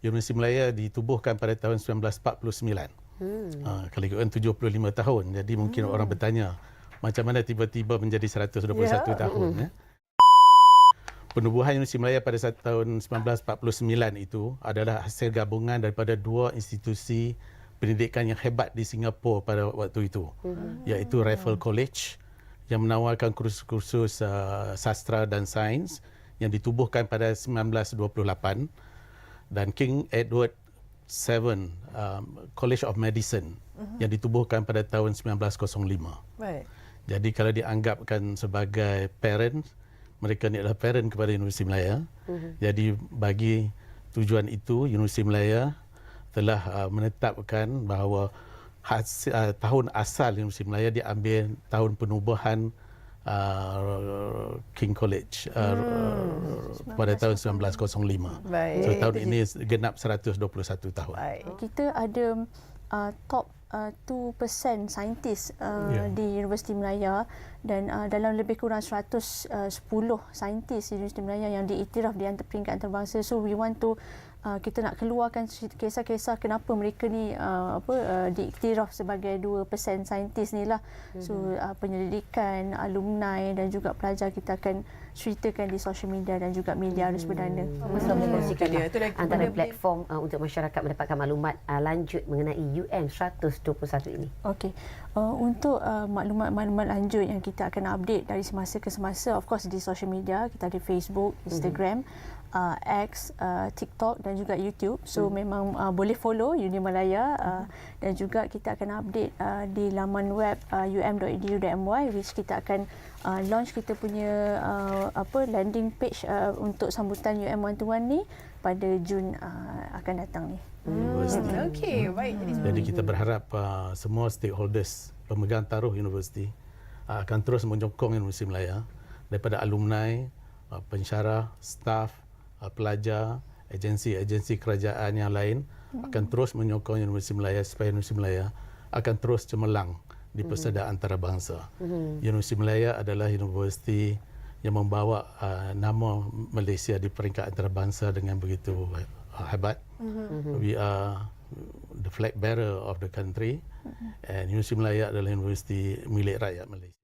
Universiti Malaya ditubuhkan pada tahun 1949. Kalau ikutkan 75 tahun. Jadi mungkin orang bertanya, macam mana tiba-tiba menjadi 121 tahun. Ya? Penubuhan Universiti Malaya pada tahun 1949 itu adalah hasil gabungan daripada dua institusi pendidikan yang hebat di Singapura pada waktu itu, iaitu Raffles College yang menawarkan kursus-kursus sastra dan sains yang ditubuhkan pada 1928, dan King Edward VII College of Medicine yang ditubuhkan pada tahun 1905. Right. Jadi kalau dianggapkan sebagai parent, mereka ni adalah parent kepada Universiti Malaya. Jadi bagi tujuan itu, Universiti Malaya telah menetapkan bahawa tahun asal Universiti Malaya diambil tahun penubuhan King College pada tahun 1905. Baik. So tahun ini genap 121 tahun. Baik. Kita ada top 2% saintis di Universiti Malaya, dan dalam lebih kurang 110 saintis di Universiti Malaya yang diiktiraf di antara peringkat antarabangsa. So we want to kita nak keluarkan kisah-kisah kenapa mereka ni diiktiraf sebagai 2% saintis ni lah. So penyelidikan, alumni dan juga pelajar kita akan ceritakan di social media dan juga media arus perdana. Boleh kongsikan antara platform untuk masyarakat mendapatkan maklumat lanjut mengenai UM 121 ini. Okey. Untuk maklumat-maklumat lanjut yang kita akan update dari semasa ke semasa, of course di social media, kita ada Facebook, Instagram, X, TikTok dan juga YouTube. So memang boleh follow Uni Malaya, dan juga kita akan update di laman web um.edu.my, which kita akan launch kita punya landing page untuk sambutan UM 121 ni pada Jun akan datang ni. Okey, baik. Jadi kita berharap semua stakeholders, pemegang taruh universiti akan terus menyokong Universiti Malaya, daripada alumni, pensyarah, staf, pelajar, agensi-agensi kerajaan yang lain akan terus menyokong Universiti Malaya supaya Universiti Malaya akan terus cemerlang di persediaan antarabangsa. Universiti Malaya adalah universiti yang membawa nama Malaysia di peringkat antarabangsa dengan begitu hebat. We are the flag bearer of the country, and Universiti Malaya adalah universiti milik rakyat Malaysia.